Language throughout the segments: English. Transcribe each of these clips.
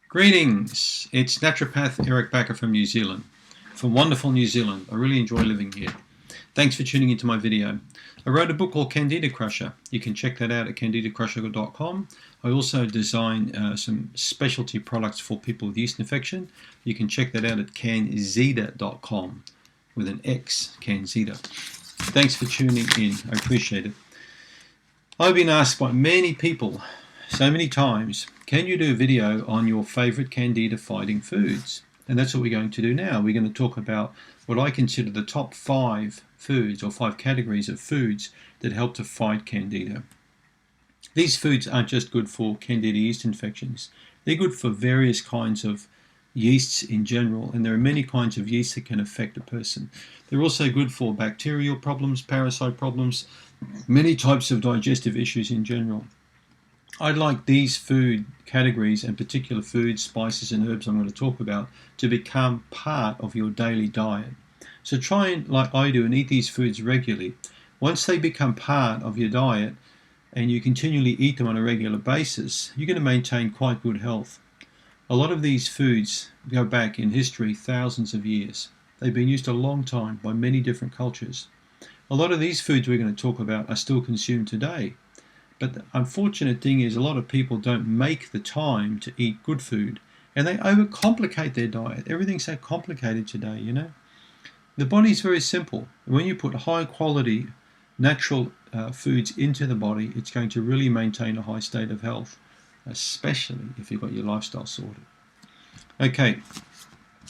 Greetings, it's naturopath Eric Bakker from New Zealand, from wonderful New Zealand. I really enjoy living here. Thanks for tuning into my video. I wrote a book called Candida Crusher. You can check that out at candidacrusher.com. I also design some specialty products for people with yeast infection. You can check that out at CanXida.com with an X, CanXida. Thanks for tuning in. I appreciate it. I've been asked by many people so many times, can you do a video on your favorite Candida fighting foods? And that's what we're going to do now. We're going to talk about what I consider the top 5 foods or 5 categories of foods that help to fight Candida. These foods aren't just good for Candida yeast infections. They're good for various kinds of yeasts in general, and there are many kinds of yeasts that can affect a person. They're also good for bacterial problems, parasite problems, many types of digestive issues in general. I'd like these food categories and particular foods, spices and herbs I'm going to talk about to become part of your daily diet. So try and, like I do, and eat these foods regularly. Once they become part of your diet and you continually eat them on a regular basis, you're going to maintain quite good health. A lot of these foods go back in history thousands of years. They've been used a long time by many different cultures. A lot of these foods we're going to talk about are still consumed today. But the unfortunate thing is a lot of people don't make the time to eat good food, and they overcomplicate their diet. Everything's so complicated today, you know. The body's very simple. When you put high quality natural foods into the body, it's going to really maintain a high state of health, especially if you've got your lifestyle sorted. Okay,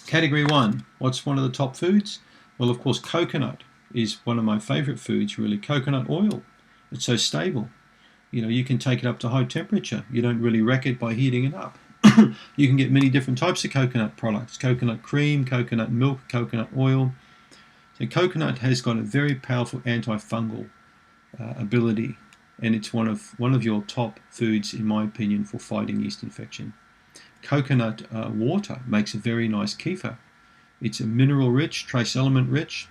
category 1. What's one of the top foods? Well, of course, coconut is one of my favorite foods, really. Coconut oil. It's so stable. You know, you can take it up to high temperature. You don't really wreck it by heating it up. You can get many different types of coconut products. Coconut cream, coconut milk, coconut oil. So coconut has got a very powerful antifungal ability, and it's one of your top foods, in my opinion, for fighting yeast infection. Coconut water makes a very nice kefir. It's a mineral rich, trace element rich,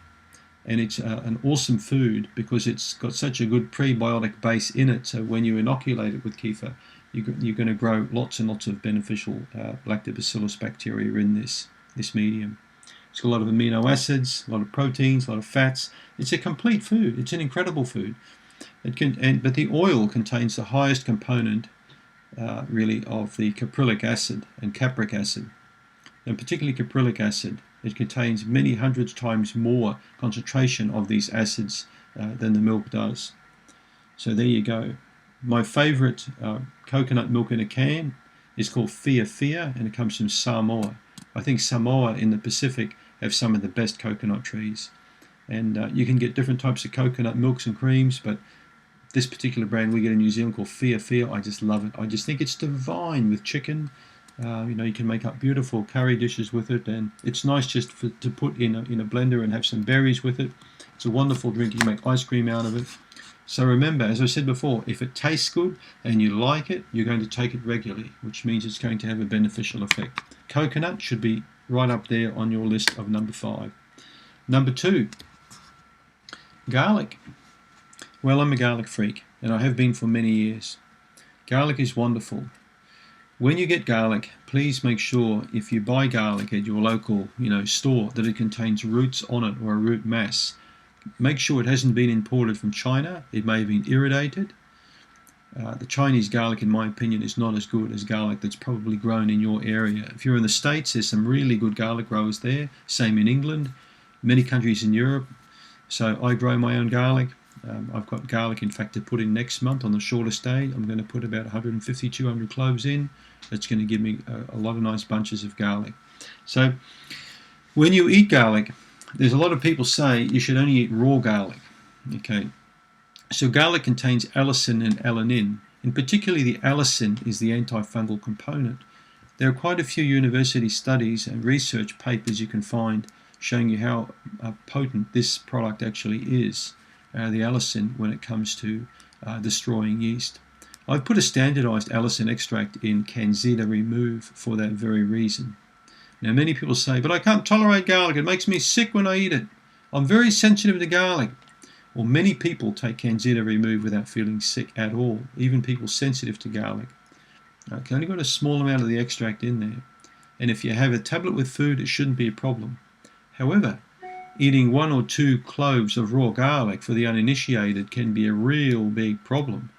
and it's an awesome food because it's got such a good prebiotic base in it. So when you inoculate it with kefir, you're going to grow lots and lots of beneficial lactobacillus bacteria in this medium. It's got a lot of amino acids, a lot of proteins, a lot of fats. It's a complete food. It's an incredible food. But the oil contains the highest component, really, of the caprylic acid and capric acid, and particularly caprylic acid. It contains many hundreds times more concentration of these acids than the milk does. So there you go. My favorite coconut milk in a can is called Fia Fia, and it comes from Samoa. I think Samoa in the Pacific have some of the best coconut trees. And you can get different types of coconut milks and creams, but this particular brand we get in New Zealand called Fia Fia, I just love it. I just think it's divine with chicken. You know, you can make up beautiful curry dishes with it, and it's nice just to put in a blender and have some berries with it. It's a wonderful drink. You can make ice cream out of it. So remember, as I said before, if it tastes good and you like it, you're going to take it regularly, which means it's going to have a beneficial effect. Coconut should be right up there on your list of number 5. Number 2, garlic. Well, I'm a garlic freak, and I have been for many years. Garlic is wonderful. When you get garlic, please make sure if you buy garlic at your local, store, that it contains roots on it or a root mass. Make sure it hasn't been imported from China. It may have been irrigated. The Chinese garlic, in my opinion, is not as good as garlic that's probably grown in your area. If you're in the States, there's some really good garlic growers there. Same in England, many countries in Europe. So I grow my own garlic. I've got garlic, in fact, to put in next month on the shortest day. I'm going to put about 150, 200 cloves in. That's going to give me a lot of nice bunches of garlic. So when you eat garlic, there's a lot of people say you should only eat raw garlic. Okay, so garlic contains allicin and alanine, and particularly the allicin is the antifungal component. There are quite a few university studies and research papers you can find showing you how potent this product actually is, the allicin, when it comes to destroying yeast. I've put a standardized allicin extract in CanXida Remove for that very reason. Now, many people say, but I can't tolerate garlic. It makes me sick when I eat it. I'm very sensitive to garlic. Well, many people take CanXida Remove without feeling sick at all, even people sensitive to garlic. Okay, only got a small amount of the extract in there. And if you have a tablet with food, it shouldn't be a problem. However, eating 1 or 2 cloves of raw garlic for the uninitiated can be a real big problem.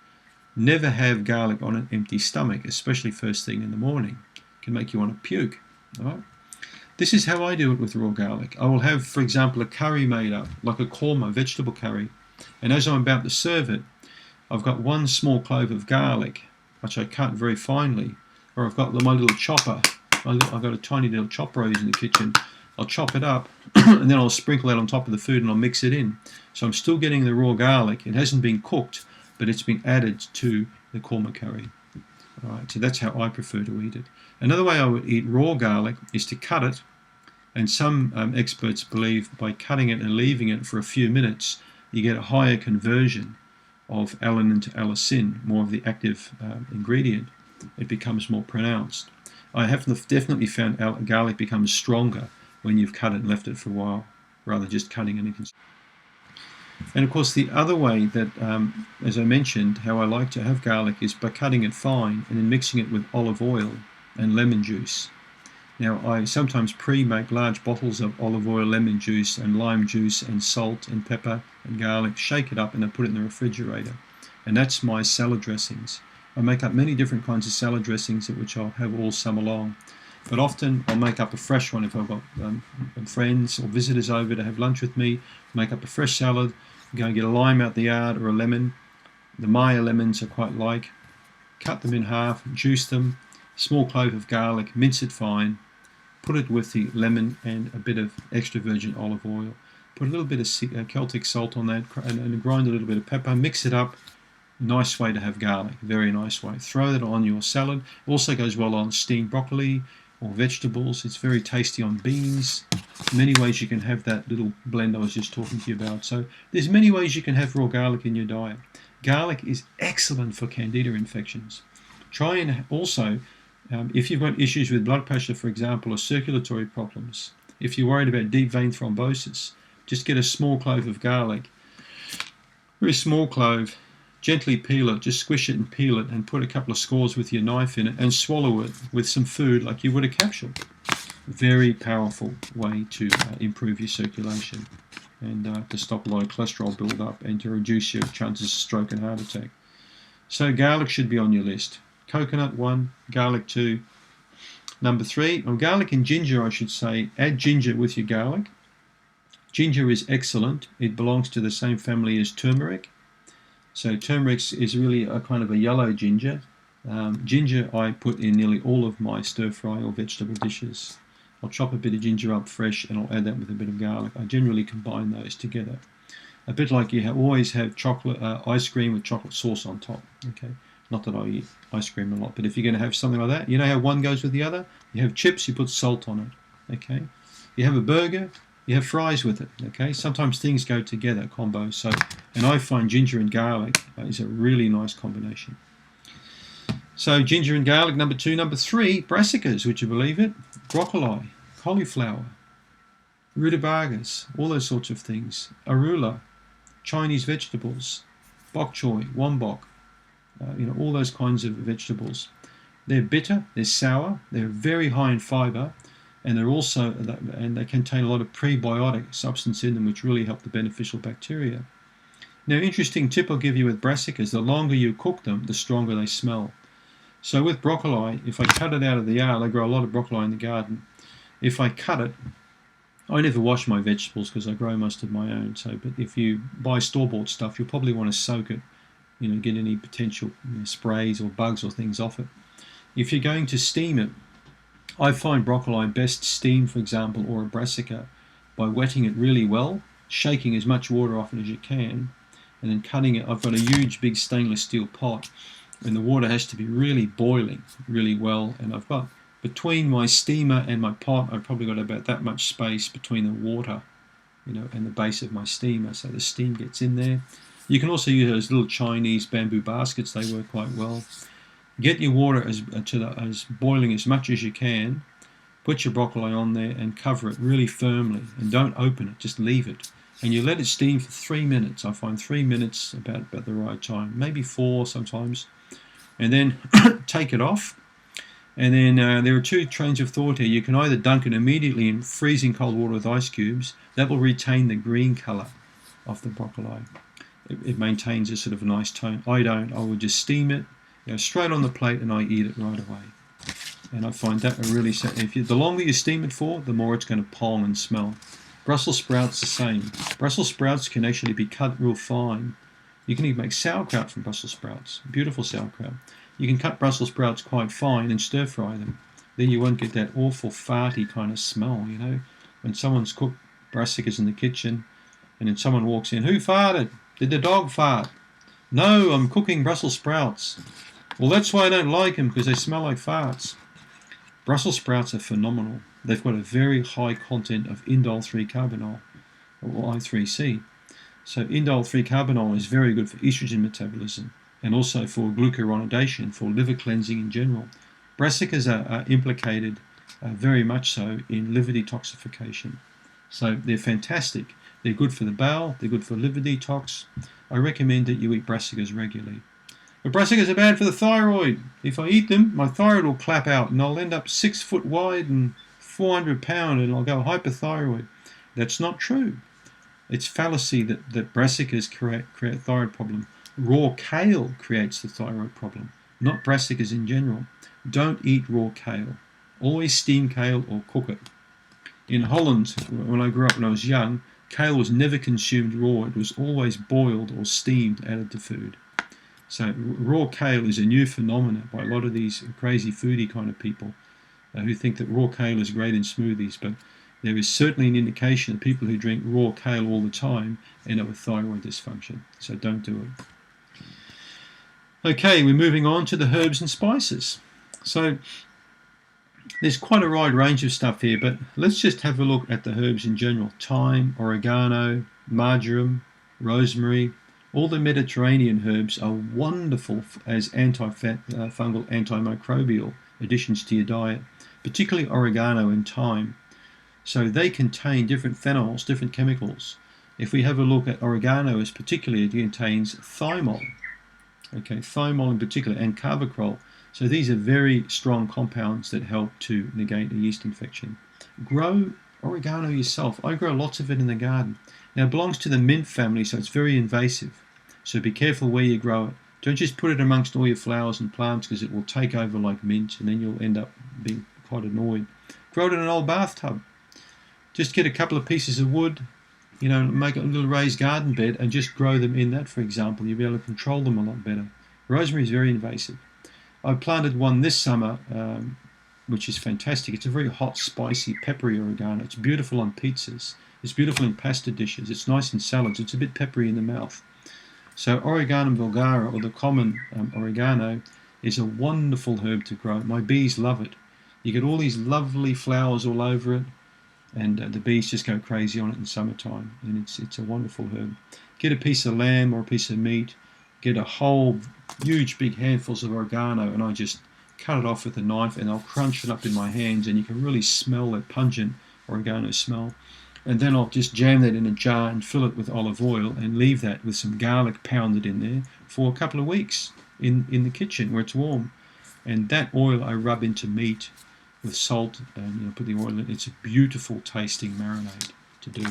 Never have garlic on an empty stomach, especially first thing in the morning. It can make you want to puke. All right? This is how I do it with raw garlic. I will have, for example, a curry made up, like a korma, vegetable curry. And as I'm about to serve it, I've got 1 small clove of garlic, which I cut very finely, or I've got my little chopper. I've got a tiny little chopper in the kitchen. I'll chop it up and then I'll sprinkle that on top of the food and I'll mix it in. So I'm still getting the raw garlic. It hasn't been cooked, but it's been added to the korma curry. All right, so that's how I prefer to eat it. Another way I would eat raw garlic is to cut it, and some experts believe by cutting it and leaving it for a few minutes, you get a higher conversion of alanine to allicin, more of the active ingredient. It becomes more pronounced. I have definitely found garlic becomes stronger when you've cut it and left it for a while, rather than just cutting it. And of course, the other way that, as I mentioned, how I like to have garlic is by cutting it fine and then mixing it with olive oil and lemon juice. Now, I sometimes pre-make large bottles of olive oil, lemon juice, and lime juice, and salt, and pepper, and garlic, shake it up, and I put it in the refrigerator. And that's my salad dressings. I make up many different kinds of salad dressings, which I'll have all summer long. But often I'll make up a fresh one if I've got friends or visitors over to have lunch with me. Make up a fresh salad, go and get a lime out the yard or a lemon. The Maya lemons are quite like. Cut them in half, juice them, small clove of garlic, mince it fine, put it with the lemon and a bit of extra virgin olive oil. Put a little bit of Celtic salt on that and grind a little bit of pepper, mix it up. Nice way to have garlic, very nice way. Throw that on your salad. Also goes well on steamed broccoli or vegetables. It's very tasty on beans. Many ways you can have that little blend I was just talking to you about. So there's many ways you can have raw garlic in your diet. Garlic is excellent for Candida infections. Try and also, if you've got issues with blood pressure, for example, or circulatory problems, if you're worried about deep vein thrombosis, just get a small clove of garlic, very small clove, gently peel it, just squish it and peel it, and put a couple of scores with your knife in it and swallow it with some food like you would a capsule. Very powerful way to improve your circulation and to stop a lot of cholesterol build up and to reduce your chances of stroke and heart attack. So garlic should be on your list. Coconut 1, garlic 2. Number 3, or garlic and ginger I should say, add ginger with your garlic. Ginger is excellent. It belongs to the same family as turmeric. So turmeric is really a kind of a yellow ginger. Ginger I put in nearly all of my stir fry or vegetable dishes. I'll chop a bit of ginger up fresh and I'll add that with a bit of garlic. I generally combine those together. A bit like you always have chocolate ice cream with chocolate sauce on top. Okay, not that I eat ice cream a lot, but if you're going to have something like that, you know how one goes with the other? You have chips, you put salt on it. Okay, you have a burger, you have fries with it. Okay, sometimes things go together, combos. So, and I find ginger and garlic is a really nice combination. So ginger and garlic, number 2. Number 3, brassicas, would you believe it? Broccoli, cauliflower, rutabagas, all those sorts of things. Arugula, Chinese vegetables, bok choy, wombok, all those kinds of vegetables. They're bitter, they're sour, they're very high in fiber, and they contain a lot of prebiotic substance in them which really help the beneficial bacteria. Now, interesting tip I'll give you with brassicas, the longer you cook them, the stronger they smell. So with broccoli, if I cut it out of the yard, I grow a lot of broccoli in the garden. If I cut it, I never wash my vegetables because I grow most of my own. But if you buy store-bought stuff, you'll probably want to soak it, get any potential sprays or bugs or things off it. If you're going to steam it, I find broccoli best steamed, for example, or a brassica, by wetting it really well, shaking as much water off it as you can, and then cutting it. I've got a huge, big stainless steel pot, and the water has to be really boiling really well. And I've got, between my steamer and my pot, I've probably got about that much space between the water, and the base of my steamer, so the steam gets in there. You can also use those little Chinese bamboo baskets. They work quite well. Get your water as boiling as much as you can. Put your broccoli on there and cover it really firmly, and don't open it, just leave it. And you let it steam for 3 minutes. I find 3 minutes about the right time, maybe 4 sometimes. and then take it off. And then there are two trains of thought here. You can either dunk it immediately in freezing cold water with ice cubes. That will retain the green colour of the broccoli. It maintains a sort of a nice tone. I don't. I would just steam it, straight on the plate, and I eat it right away. And I find that really, the longer you steam it for, the more it's going to pong and smell. Brussels sprouts the same. Brussels sprouts can actually be cut real fine. You can even make sauerkraut from Brussels sprouts. Beautiful sauerkraut. You can cut Brussels sprouts quite fine and stir fry them. Then you won't get that awful farty kind of smell, when someone's cooked brassicas in the kitchen and then someone walks in. Who farted? Did the dog fart? No, I'm cooking Brussels sprouts. Well, that's why I don't like them, because they smell like farts. Brussels sprouts are phenomenal. They've got a very high content of indole-3-carbinol, or I3C. So indole-3-carbinol is very good for estrogen metabolism and also for glucuronidation, for liver cleansing in general. Brassicas are implicated very much so in liver detoxification. So they're fantastic. They're good for the bowel, they're good for liver detox. I recommend that you eat brassicas regularly. But brassicas are bad for the thyroid. If I eat them, my thyroid will clap out and I'll end up 6 foot wide and 400 pound and I'll go hyperthyroid. That's not true. It's fallacy that brassicas create a thyroid problem. Raw kale creates the thyroid problem, not brassicas in general. Don't eat raw kale. Always steam kale or cook it. In Holland, when I grew up when I was young, kale was never consumed raw. It was always boiled or steamed, added to food. So raw kale is a new phenomenon by a lot of these crazy foodie kind of people who think that raw kale is great in smoothies, but there is certainly an indication that people who drink raw kale all the time end up with thyroid dysfunction. So don't do it. Okay, we're moving on to the herbs and spices. So there's quite a wide range of stuff here, but let's just have a look at the herbs in general. Thyme, oregano, marjoram, rosemary. All the Mediterranean herbs are wonderful as anti-fungal, antimicrobial additions to your diet, particularly oregano and thyme. So they contain different phenols, different chemicals. If we have a look at oregano, particularly it contains thymol. Okay, thymol in particular, and carboxyl. So these are very strong compounds that help to negate a yeast infection. Grow oregano yourself. I grow lots of it in the garden. Now it belongs to the mint family, so it's very invasive. So be careful where you grow it. Don't just put it amongst all your flowers and plants, because it will take over like mint and then you'll end up being quite annoyed. Grow it in an old bathtub. Just get a couple of pieces of wood, make a little raised garden bed and just grow them in that, for example. You'll be able to control them a lot better. Rosemary is very invasive. I planted one this summer, which is fantastic. It's a very hot, spicy, peppery oregano. It's beautiful on pizzas. It's beautiful in pasta dishes. It's nice in salads. It's a bit peppery in the mouth. So Oreganum vulgare, or the common oregano, is a wonderful herb to grow. My bees love it. You get all these lovely flowers all over it, and the bees just go crazy on it in summertime. And it's a wonderful herb. Get a piece of lamb or a piece of meat. Get a whole huge big handfuls of oregano, and I just cut it off with a knife and I'll crunch it up in my hands, and you can really smell that pungent oregano smell. And then I'll just jam that in a jar and fill it with olive oil and leave that with some garlic pounded in there for a couple of weeks in the kitchen where it's warm. And that oil I rub into meat with salt and put the oil in. It's a beautiful tasting marinade to do.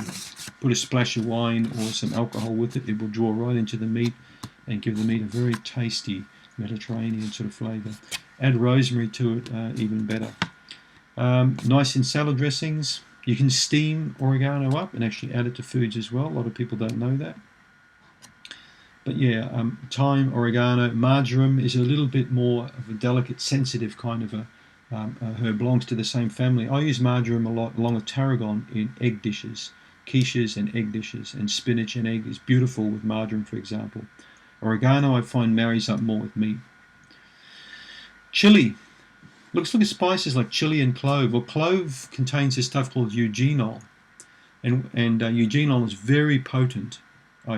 Put a splash of wine or some alcohol with it. It will draw right into the meat and give the meat a very tasty Mediterranean sort of flavour. Add rosemary to it, even better. Nice in salad dressings. You can steam oregano up and actually add it to foods as well. A lot of people don't know that. But yeah, thyme, oregano, marjoram is a little bit more of a delicate, sensitive kind of a herb. Belongs to the same family. I use marjoram a lot along with tarragon in egg dishes, quiches and egg dishes, and spinach and egg is beautiful with marjoram, for example. Oregano I find marries up more with meat. Chili. Let's look at spices like chili and clove. Well, clove contains this stuff called eugenol, and eugenol is very potent. I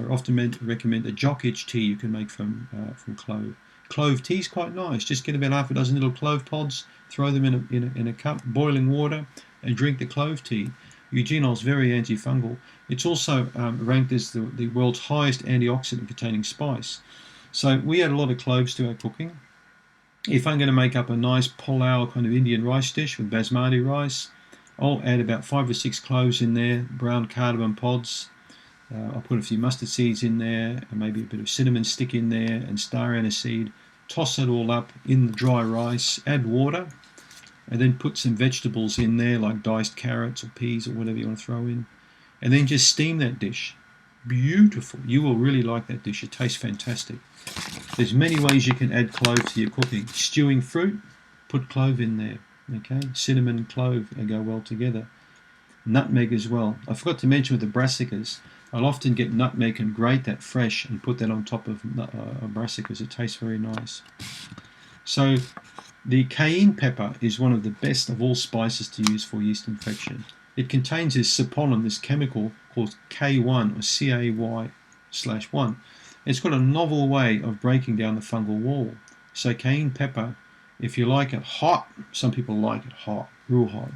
often recommend a jock itch tea you can make from clove. Clove tea is quite nice. Just get about half a dozen little clove pods, throw them in a cup, boiling water, and drink the clove tea. Eugenol is very antifungal. It's also ranked as the world's highest antioxidant-containing spice. So we add a lot of cloves to our cooking. If I'm going to make up a nice pulao kind of Indian rice dish with basmati rice, I'll add about 5 or 6 cloves in there, brown cardamom pods. I'll put a few mustard seeds in there, and maybe a bit of cinnamon stick in there, and star anise seed. Toss it all up in the dry rice, add water, and then put some vegetables in there, like diced carrots or peas or whatever you want to throw in. And then just steam that dish. Beautiful. You will really like that dish. It tastes fantastic. There's many ways you can add clove to your cooking. Stewing fruit, put clove in there. Okay, cinnamon and clove, they go well together. Nutmeg as well. I forgot to mention with the brassicas, I'll often get nutmeg and grate that fresh and put that on top of brassicas. It tastes very nice. So the cayenne pepper is one of the best of all spices to use for yeast infection. It contains this saponin, this chemical called K1 or CAY/1. It's got a novel way of breaking down the fungal wall. So cayenne pepper, if you like it hot, some people like it hot, real hot.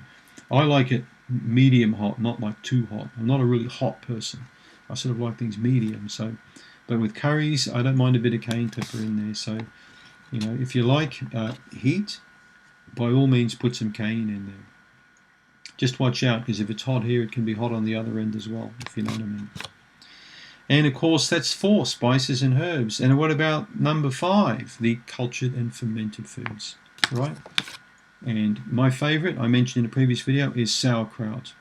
I like it medium hot, not like too hot. I'm not a really hot person. I sort of like things medium. So, but with curries, I don't mind a bit of cayenne pepper in there. So, you know, if you like heat, by all means put some cayenne in there. Just watch out, because if it's hot here, it can be hot on the other end as well, if you know what I mean. And of course, that's 4 spices and herbs. And what about number 5, the cultured and fermented foods, right? And my favorite, I mentioned in a previous video, is sauerkraut.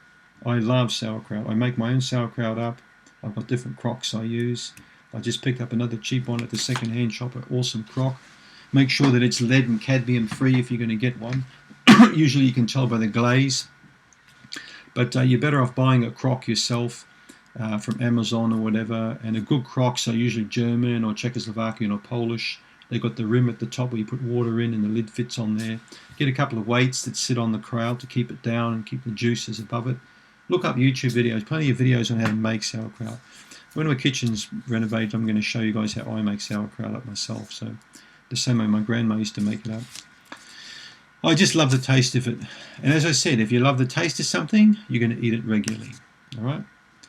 I love sauerkraut. I make my own sauerkraut up. I've got different crocks I use. I just picked up another cheap one at the second-hand shop, an awesome crock. Make sure that it's lead and cadmium free if you're going to get one. Usually you can tell by the glaze. But you're better off buying a crock yourself from Amazon or whatever. And a good crocks are usually German or Czechoslovakian or Polish. They've got the rim at the top where you put water in and the lid fits on there. Get a couple of weights that sit on the kraut to keep it down and keep the juices above it. Look up YouTube videos, plenty of videos on how to make sauerkraut. When my kitchen's renovated, I'm going to show you guys how I make sauerkraut up myself. So the same way my grandma used to make it up. I just love the taste of it. And as I said, if you love the taste of something, you're going to eat it regularly. All right?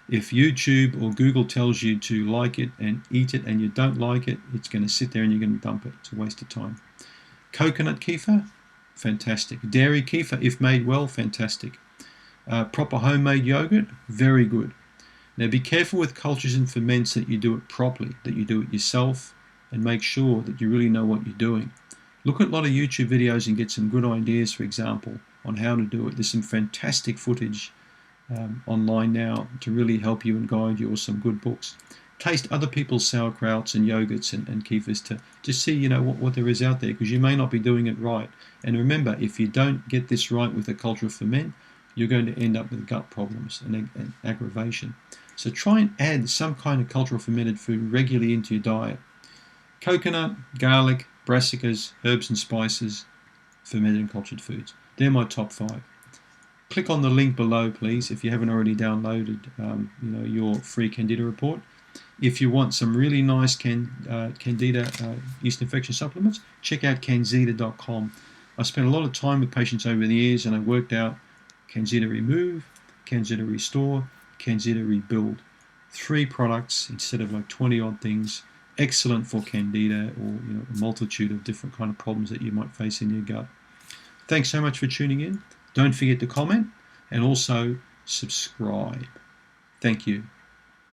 If YouTube or Google tells you to like it and eat it and you don't like it, it's going to sit there and you're going to dump it. It's a waste of time. Coconut kefir, fantastic. Dairy kefir, if made well, fantastic. Proper homemade yogurt, very good. Now be careful with cultures and ferments that you do it properly, that you do it yourself, and make sure that you really know what you're doing. Look at a lot of YouTube videos and get some good ideas, for example, on how to do it. There's some fantastic footage online now to really help you and guide you, or some good books. Taste other people's sauerkrauts and yogurts and kefirs to just see, you know, what there is out there, because you may not be doing it right. And remember, if you don't get this right with a cultural ferment, you're going to end up with gut problems and aggravation. So try and add some kind of cultural fermented food regularly into your diet. Coconut, garlic, brassicas, herbs and spices, fermented and cultured foods. They're my top 5. Click on the link below, please, if you haven't already downloaded your free Candida report. If you want some really nice Candida yeast infection supplements, check out CanXida.com. I spent a lot of time with patients over the years, and I worked out CanXida Remove, CanXida Restore, CanXida Rebuild. 3 products instead of like 20 odd things. Excellent for Candida or a multitude of different kind of problems that you might face in your gut. Thanks so much for tuning in. Don't forget to comment and also subscribe. Thank you.